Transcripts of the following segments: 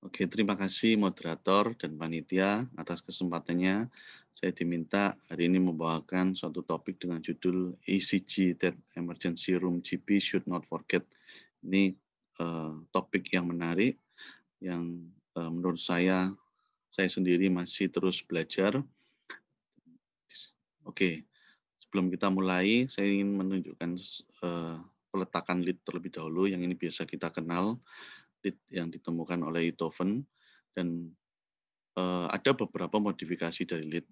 Oke, terima kasih moderator dan panitia atas kesempatannya. Saya diminta hari ini membawakan suatu topik dengan judul ECG that Emergency Room GP Should Not Forget. Ini topik yang menarik yang menurut saya sendiri masih terus belajar. Oke, sebelum kita mulai, saya ingin menunjukkan peletakan lead terlebih dahulu, yang ini biasa kita kenal, lead yang ditemukan oleh Einthoven, dan ada beberapa modifikasi dari lead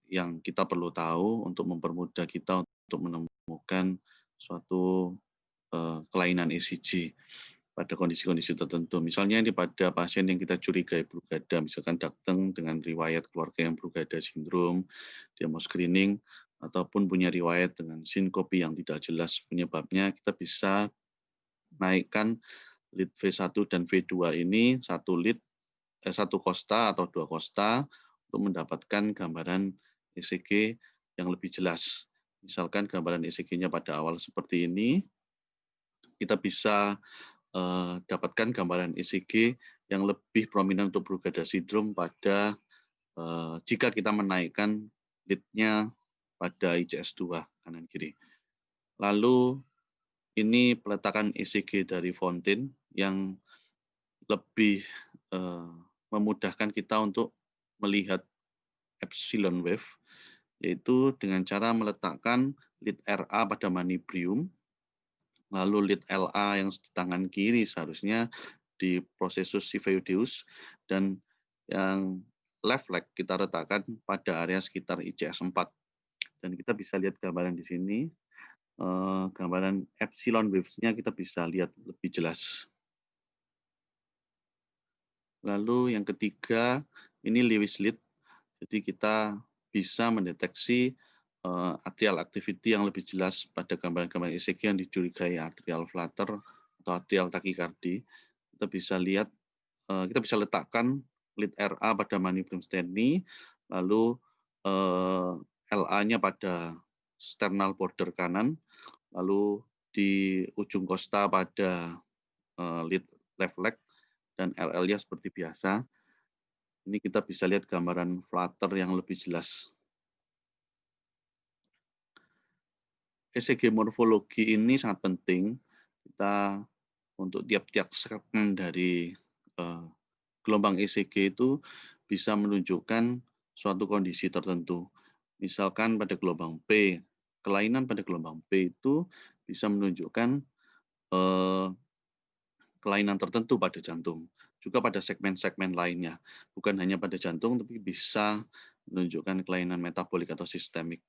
yang kita perlu tahu untuk mempermudah kita untuk menemukan suatu kelainan ECG pada kondisi-kondisi tertentu. Misalnya ini pada pasien yang kita curigai Brugada, misalkan datang dengan riwayat keluarga yang Brugada sindrom, dia mau screening, ataupun punya riwayat dengan sinkopi yang tidak jelas penyebabnya, kita bisa naikkan lead V1 dan V2 ini satu kosta atau dua kosta untuk mendapatkan gambaran ECG yang lebih jelas. Misalkan gambaran ECG-nya pada awal seperti ini, kita bisa dapatkan gambaran ECG yang lebih prominent untuk Brugada syndrome pada jika kita menaikkan lead-nya pada ICS2 kanan kiri. Lalu ini peletakan ECG dari Fontaine yang lebih memudahkan kita untuk melihat epsilon wave, yaitu dengan cara meletakkan lead RA pada manibrium, lalu lead LA yang di tangan kiri seharusnya di prosesus siphoideus, dan yang left leg kita letakkan pada area sekitar ICS4. Dan kita bisa lihat gambaran di sini, gambaran epsilon waves-nya kita bisa lihat lebih jelas. Lalu yang ketiga, ini Lewis lead. Jadi kita bisa mendeteksi atrial activity yang lebih jelas pada gambaran-gambaran ECG yang dicurigai atrial flutter atau atrial tachycardia. Kita bisa lihat, kita bisa letakkan lead RA pada manibrium sterni, lalu LA-nya pada sternal border kanan, lalu di ujung kosta pada lead left leg, dan LL-nya seperti biasa. Ini kita bisa lihat gambaran flutter yang lebih jelas. ECG morfologi ini sangat penting kita untuk tiap-tiap segmen dari gelombang ECG itu bisa menunjukkan suatu kondisi tertentu. Misalkan pada gelombang P, kelainan pada gelombang P itu bisa menunjukkan kelainan tertentu pada jantung, juga pada segmen-segmen lainnya. Bukan hanya pada jantung, tapi bisa menunjukkan kelainan metabolik atau sistemik.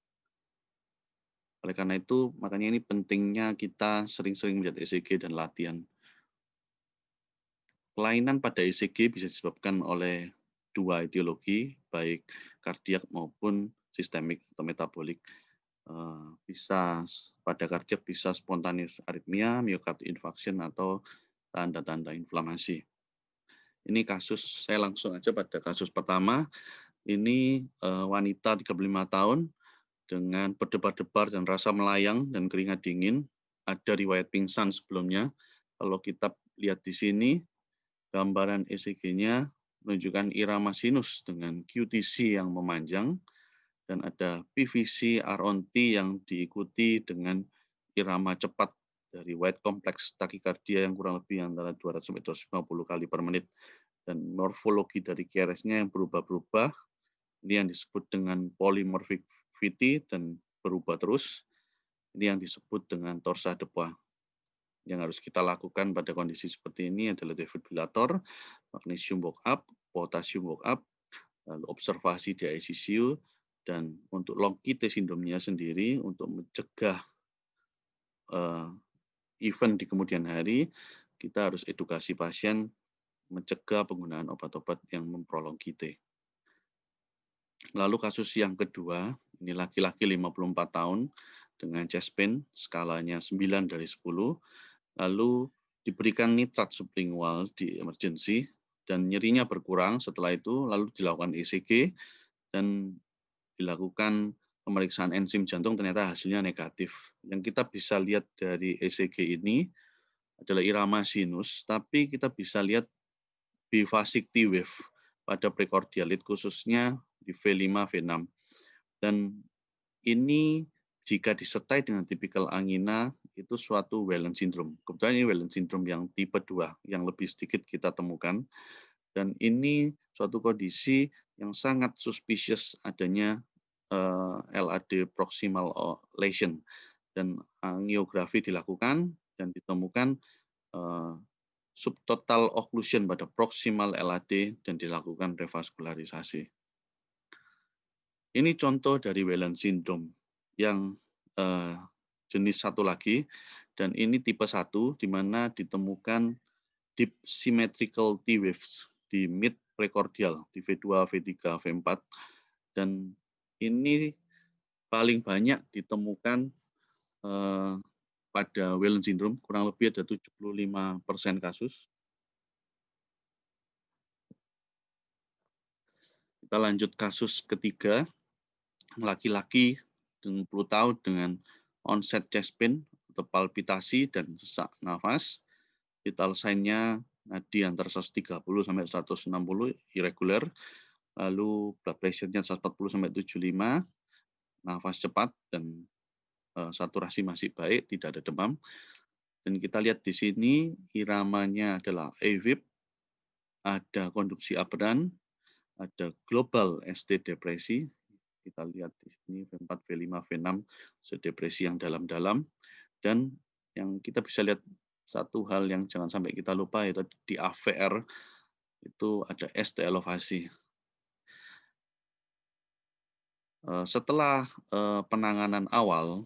Oleh karena itu, makanya ini pentingnya kita sering-sering melihat ECG dan latihan. Kelainan pada ECG bisa disebabkan oleh dua etiologi, baik kardiak maupun sistemik atau metabolik. Bisa pada kardiak bisa spontaneous arrhythmia, myocardial infarction, atau tanda-tanda inflamasi. Ini kasus, saya langsung aja pada kasus pertama. Ini wanita 35 tahun dengan berdebar-debar dan rasa melayang dan keringat dingin. Ada riwayat pingsan sebelumnya. Kalau kita lihat di sini, gambaran ECG-nya menunjukkan irama sinus dengan QTC yang memanjang, dan ada PVC R-on-T yang diikuti dengan irama cepat dari white complex tachycardia yang kurang lebih antara 200 sampai 250 kali per menit. Dan morfologi dari QRS-nya yang berubah-berubah, ini yang disebut dengan polymorphicity dan berubah terus. Ini yang disebut dengan torsa depois. Yang harus kita lakukan pada kondisi seperti ini adalah defibrillator, magnesium walk up, potassium walk up, lalu observasi di ICU, dan untuk long QT sindromnya sendiri, untuk mencegah event di kemudian hari, kita harus edukasi pasien mencegah penggunaan obat-obat yang memprolong QT. Lalu kasus yang kedua, ini laki-laki 54 tahun dengan chest pain, skalanya 9 dari 10, lalu diberikan nitrat sublingual di emergency, dan nyerinya berkurang setelah itu, lalu dilakukan ECG, dan dilakukan pemeriksaan enzim jantung, ternyata hasilnya negatif. Yang kita bisa lihat dari ECG ini adalah irama sinus, tapi kita bisa lihat bifasic T wave pada precordial lead khususnya di V5, V6. Dan ini jika disertai dengan tipikal angina itu suatu Whelan syndrome. Kebetulan ini Whelan syndrome yang tipe 2 yang lebih sedikit kita temukan. Dan ini suatu kondisi yang sangat suspicious adanya LAD proximal lesion. Dan angiografi dilakukan dan ditemukan subtotal occlusion pada proximal LAD dan dilakukan revaskularisasi. Ini contoh dari Whelan syndrome yang jenis satu lagi, dan ini tipe 1 di mana ditemukan deep symmetrical T waves di mid precordial di V2, V3, V4, dan ini paling banyak ditemukan pada Whelan syndrome, kurang lebih ada 75% kasus. Kita lanjut kasus ketiga, laki-laki 60 tahun dengan onset chest pain atau palpitasi dan sesak nafas. Vital sign-nya nadi antara 130 sampai 160 irregular, lalu blood pressure-nya 140 sampai 75, nafas cepat dan saturasi masih baik, tidak ada demam. Dan kita lihat di sini iramanya adalah AVIP, ada konduksi aberran, ada global ST depresi. Kita lihat di sini V4, V5, V6, depresi yang dalam-dalam. Dan yang kita bisa lihat satu hal yang jangan sampai kita lupa yaitu di AVR itu ada ST elevasi. Setelah penanganan awal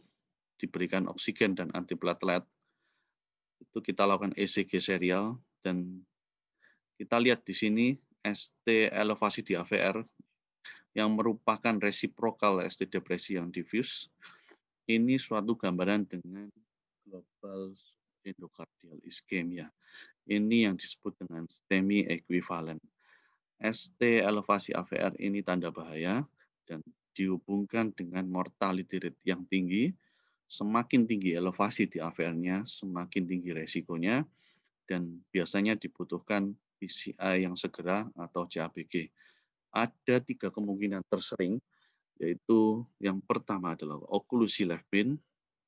diberikan oksigen dan antiplatelet, itu kita lakukan ECG serial dan kita lihat di sini ST elevasi di AVR yang merupakan resiprokal ST depresi yang diffuse. Ini suatu gambaran dengan global endocardial ischemia. Ini yang disebut dengan STEMI equivalent. ST elevasi AVR ini tanda bahaya dan dihubungkan dengan mortality rate yang tinggi. Semakin tinggi elevasi di AVR-nya, semakin tinggi resikonya, dan biasanya dibutuhkan PCI yang segera atau CABG. Ada 3 kemungkinan tersering, yaitu yang pertama adalah oklusi left vein,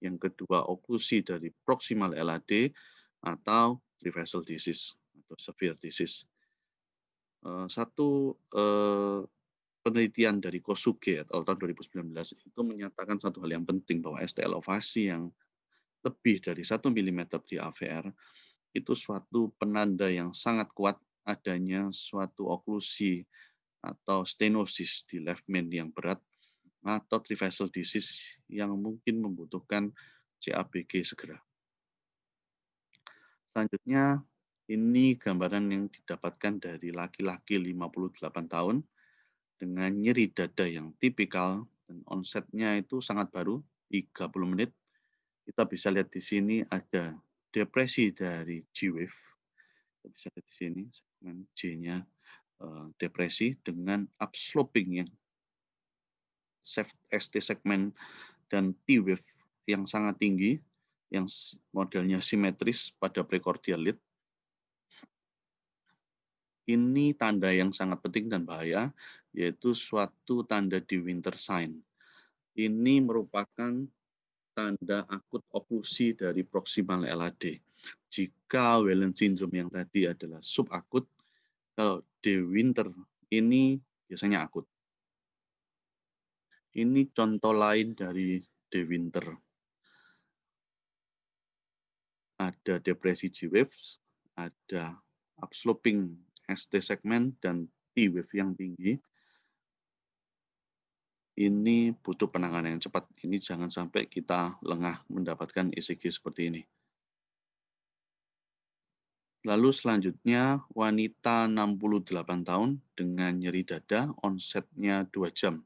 yang kedua oklusi dari proximal LAD, atau trivessel disease atau severe disease. Satu penelitian dari Kosuge tahun 2019 itu menyatakan satu hal yang penting bahwa ST elevasi yang lebih dari 1 mm di AVR itu suatu penanda yang sangat kuat adanya suatu oklusi atau stenosis di left main yang berat atau trivessel disease yang mungkin membutuhkan CABG segera. Selanjutnya, ini gambaran yang didapatkan dari laki-laki 58 tahun dengan nyeri dada yang tipikal dan onsetnya itu sangat baru, 30 menit. Kita bisa lihat di sini ada depresi dari G-wave. Kita bisa lihat di sini segmen J-nya depresi dengan upsloping yang ST segmen dan T-wave yang sangat tinggi, yang modelnya simetris pada precordial lead. Ini tanda yang sangat penting dan bahaya, yaitu suatu tanda di winter sign. Ini merupakan tanda akut oklusi dari proximal LAD. Jika Whelan syndrome yang tadi adalah subakut, kalau di winter ini biasanya akut. Ini contoh lain dari de winter. Ada depresi G-waves, ada upsloping ST segmen dan T-wave yang tinggi. Ini butuh penanganan yang cepat. Ini jangan sampai kita lengah mendapatkan ECG seperti ini. Lalu selanjutnya wanita 68 tahun dengan nyeri dada, onsetnya 2 jam.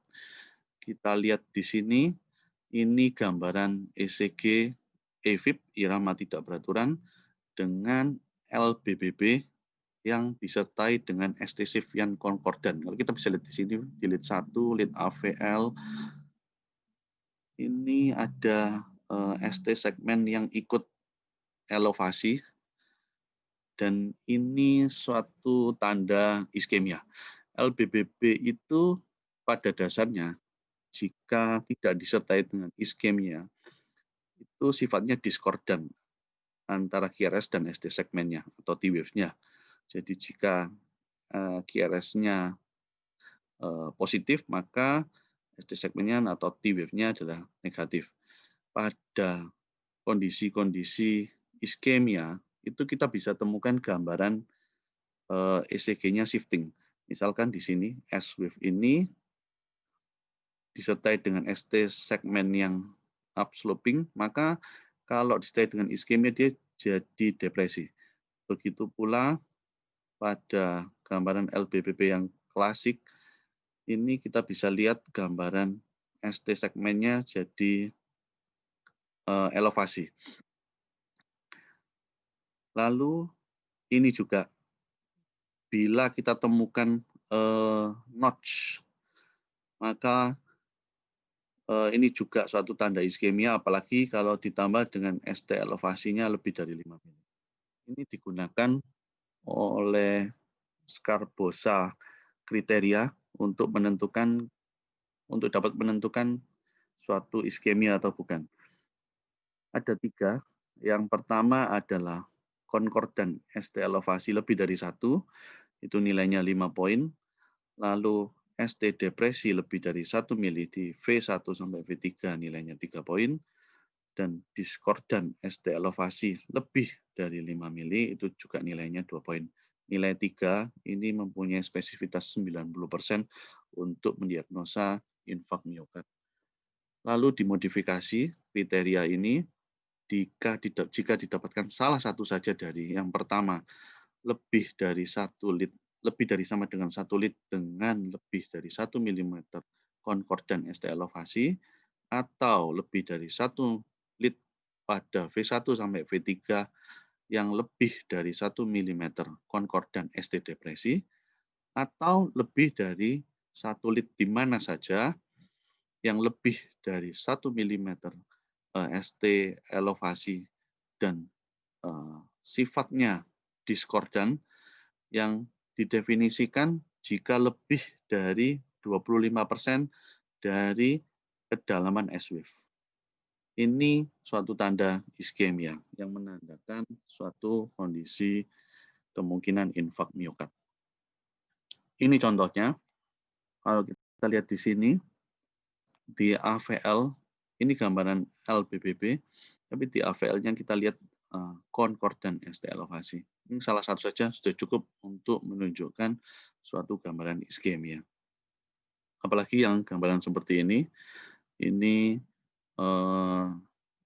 Kita lihat di sini, ini gambaran ECG AFib, irama tidak beraturan, dengan LBBB yang disertai dengan ST Sivian konkordan. Kalau kita bisa lihat di sini, di lead 1, lead AVL, ini ada ST segmen yang ikut elevasi dan ini suatu tanda iskemia. LBBB itu pada dasarnya jika tidak disertai dengan iskemia, itu sifatnya diskordan antara QRS dan ST segmennya atau T-wave-nya. Jadi jika QRS-nya positif, maka ST segmennya atau T-wave-nya adalah negatif. Pada kondisi-kondisi iskemia, itu kita bisa temukan gambaran ECG-nya shifting. Misalkan di sini S-wave ini disertai dengan ST segmen yang upsloping, maka kalau disertai dengan iskemia dia jadi depresi. Begitu pula pada gambaran LBBB yang klasik, ini kita bisa lihat gambaran ST segmennya jadi elevasi. Lalu ini juga bila kita temukan notch, maka ini juga suatu tanda iskemia, apalagi kalau ditambah dengan ST elevasinya lebih dari 5 mili. Ini digunakan oleh Scarbosa kriteria untuk dapat menentukan suatu iskemia atau bukan. Ada 3. Yang pertama adalah konkordan ST elevasi lebih dari 1, itu nilainya 5 poin. Lalu ST depresi lebih dari 1 mili di V1 sampai V3 nilainya 3 poin. Dan diskordan ST elevasi lebih dari 5 mili itu juga nilainya 2 poin. Nilai 3 ini mempunyai spesifitas 90% untuk mendiagnosa infak miokard. Lalu dimodifikasi kriteria ini jika didapatkan salah satu saja dari yang pertama lebih dari 1 lit, lebih dari sama dengan 1 lit dengan lebih dari 1 mm konkordan ST elevasi, atau lebih dari 1 lit pada V1 sampai V3 yang lebih dari 1 mm konkordan ST depresi, atau lebih dari 1 lit di mana saja yang lebih dari 1 mm ST elevasi dan sifatnya diskordan yang didefinisikan jika lebih dari 25% dari kedalaman S-wave. Ini suatu tanda iskemia yang menandakan suatu kondisi kemungkinan infak miokard. Ini contohnya, kalau kita lihat di sini, di AVL, ini gambaran LBBB, tapi di AVL-nya kita lihat konkordan ST elevasi. Ini salah satu saja sudah cukup untuk menunjukkan suatu gambaran iskemia. Apalagi yang gambaran seperti ini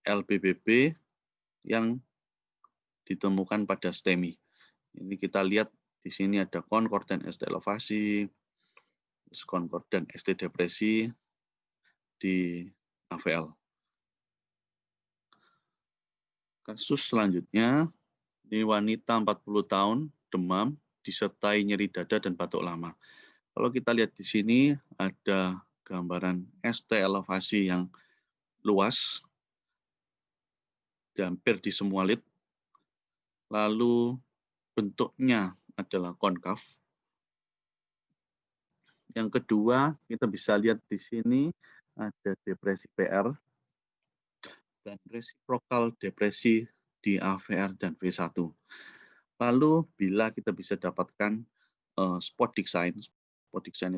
LBBB yang ditemukan pada STEMI. Ini kita lihat di sini ada konkordan ST elevasi, konkordan ST depresi di AVL. Kasus selanjutnya, ini wanita 40 tahun, demam, disertai nyeri dada dan batuk lama. Kalau kita lihat di sini ada gambaran ST elevasi yang luas, hampir di semua lid. Lalu bentuknya adalah konkav. Yang kedua, kita bisa lihat di sini ada depresi PR dan resiprokal depresi di AVR dan V1. Lalu bila kita bisa dapatkan spot sign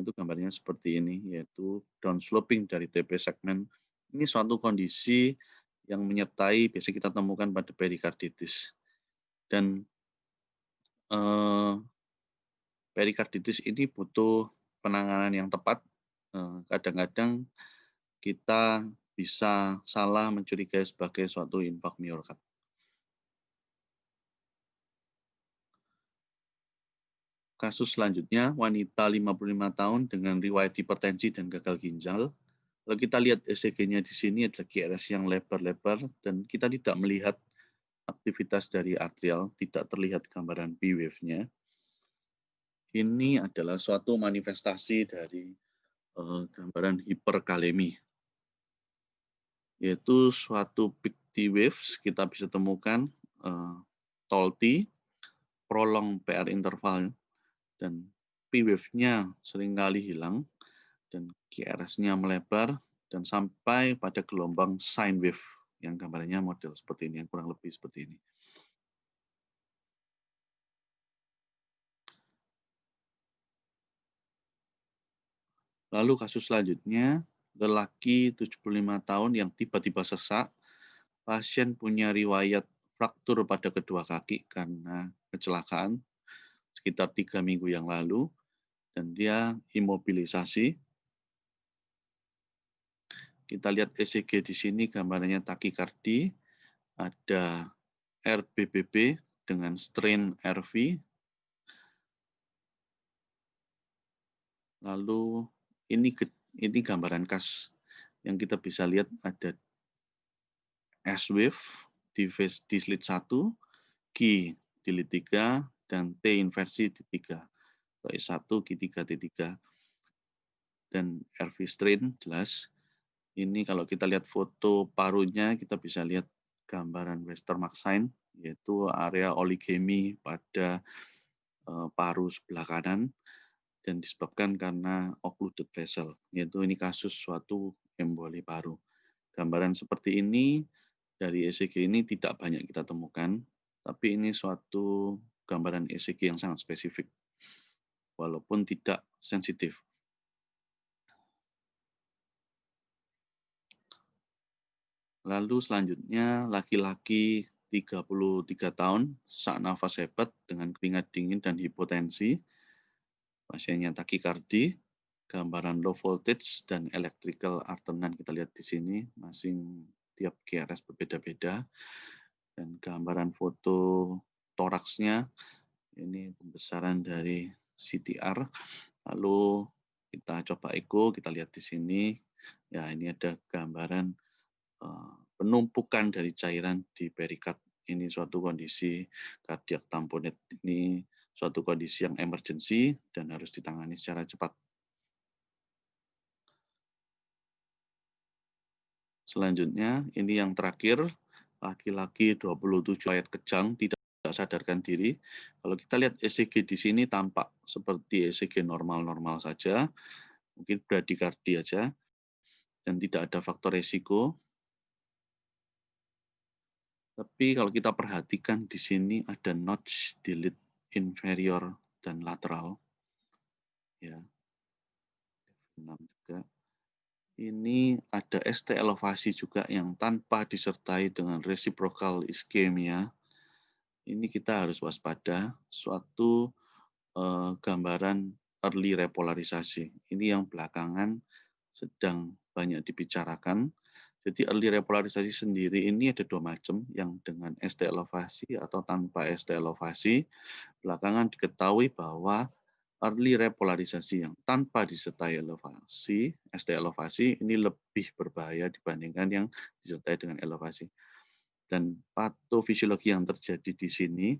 itu gambarnya seperti ini, yaitu downsloping dari TP segmen. Ini suatu kondisi yang menyertai biasa kita temukan pada perikarditis. Dan perikarditis ini butuh penanganan yang tepat. Kadang-kadang kita bisa salah mencurigai sebagai suatu infak miokard. Kasus selanjutnya, wanita 55 tahun dengan riwayat hipertensi dan gagal ginjal. Kalau kita lihat ECG-nya di sini adalah QRS yang lebar-lebar dan kita tidak melihat aktivitas dari atrial, tidak terlihat gambaran P-wave-nya. Ini adalah suatu manifestasi dari gambaran hiperkalemi, yaitu suatu peak T-waves kita bisa temukan tall T, prolong PR interval dan P-wave-nya seringkali hilang dan QRS-nya melebar dan sampai pada gelombang sine wave yang gambarnya model seperti ini, yang kurang lebih seperti ini. Lalu kasus selanjutnya, lelaki 75 tahun yang tiba-tiba sesak, pasien punya riwayat fraktur pada kedua kaki karena kecelakaan sekitar 3 minggu yang lalu, dan dia imobilisasi. Kita lihat ECG di sini, gambarnya takikardi, ada RBBB dengan strain RV, lalu ini gambaran khas yang kita bisa lihat ada S-wave di slit 1, Q di lead 3, dan T inversi di 3, atau S1, Q3, T3, dan RV strain jelas. Ini kalau kita lihat foto parunya, kita bisa lihat gambaran Westermarck sign, yaitu area oligemi pada paru sebelah kanan, dan disebabkan karena occluded vessel, yaitu ini kasus suatu emboli paru. Gambaran seperti ini dari ECG ini tidak banyak kita temukan, tapi ini suatu gambaran ECG yang sangat spesifik, walaupun tidak sensitif. Lalu selanjutnya, laki-laki 33 tahun, sesak nafas hebat dengan keringat dingin dan hipotensi. Pasiennya takikardi, gambaran low voltage dan electrical alternan kita lihat di sini, masing tiap QRS berbeda-beda. Dan gambaran foto toraksnya, ini pembesaran dari CTR. Lalu kita coba echo, kita lihat di sini. Ya, ini ada gambaran penumpukan dari cairan di perikard. Ini suatu kondisi kardiak tamponade, ini suatu kondisi yang emergency dan harus ditangani secara cepat. Selanjutnya, ini yang terakhir, laki-laki 27 ayat kejang, tidak sadarkan diri. Kalau kita lihat ECG di sini tampak seperti ECG normal-normal saja, mungkin bradikardi aja, dan tidak ada faktor resiko. Tapi kalau kita perhatikan di sini ada notch di lead inferior dan lateral. Ya. Juga. Ini ada ST elevasi juga yang tanpa disertai dengan reciprocal ischemia. Ini kita harus waspada, suatu gambaran early repolarisasi. Ini yang belakangan sedang banyak dibicarakan. Jadi early repolarisasi sendiri ini ada dua macam, yang dengan ST elevasi atau tanpa ST elevasi. Belakangan diketahui bahwa early repolarisasi yang tanpa disertai elevasi, ST elevasi, ini lebih berbahaya dibandingkan yang disertai dengan elevasi. Dan patofisiologi yang terjadi di sini,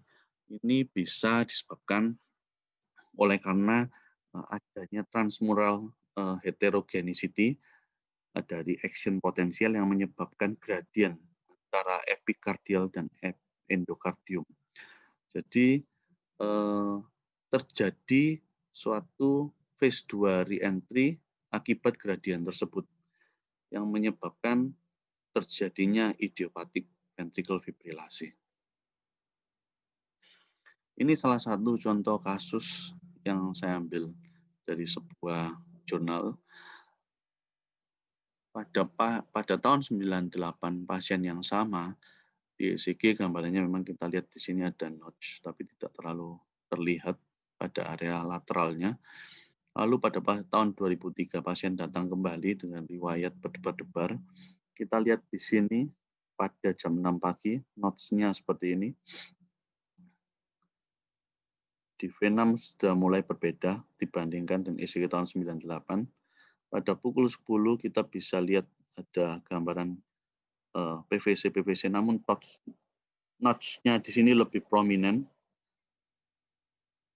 ini bisa disebabkan oleh karena adanya transmural heterogeneity dari action potensial yang menyebabkan gradien antara epikardial dan endokardium. Jadi terjadi suatu phase 2 re-entry akibat gradien tersebut yang menyebabkan terjadinya idiopathic ventricular fibrillasi. Ini salah satu contoh kasus yang saya ambil dari sebuah jurnal. Pada tahun 98 pasien yang sama, di ECG gambarnya memang kita lihat di sini ada notch, tapi tidak terlalu terlihat pada area lateralnya. Lalu pada tahun 2003 pasien datang kembali dengan riwayat berdebar-debar. Kita lihat di sini pada jam 6 pagi, notch-nya seperti ini. Di V6 sudah mulai berbeda dibandingkan dengan ECG tahun 98. Pada pukul 10 kita bisa lihat ada gambaran PVC, namun notch-nya di sini lebih prominent.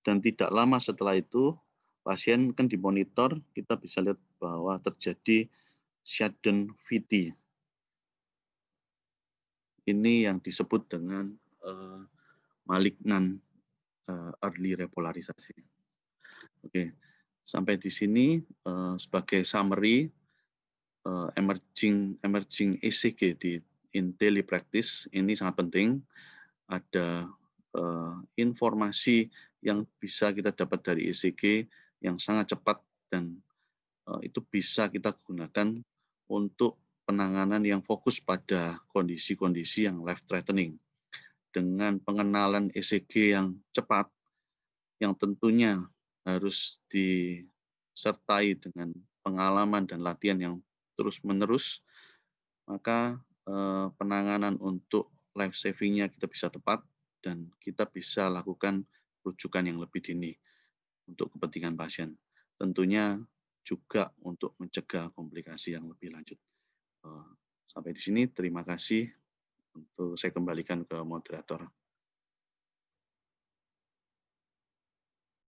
Dan tidak lama setelah itu, pasien kan dimonitor, kita bisa lihat bahwa terjadi sudden VT. Ini yang disebut dengan malignan early repolarisasi. Oke, sampai di sini sebagai summary emerging emerging ECG in daily practice ini sangat penting. Ada informasi yang bisa kita dapat dari ECG yang sangat cepat dan itu bisa kita gunakan untuk penanganan yang fokus pada kondisi-kondisi yang life threatening. Dengan pengenalan ECG yang cepat, yang tentunya harus disertai dengan pengalaman dan latihan yang terus-menerus, maka penanganan untuk life saving-nya kita bisa tepat dan kita bisa lakukan rujukan yang lebih dini untuk kepentingan pasien. Tentunya juga untuk mencegah komplikasi yang lebih lanjut. Sampai di sini, terima kasih. Untuk saya kembalikan ke moderator.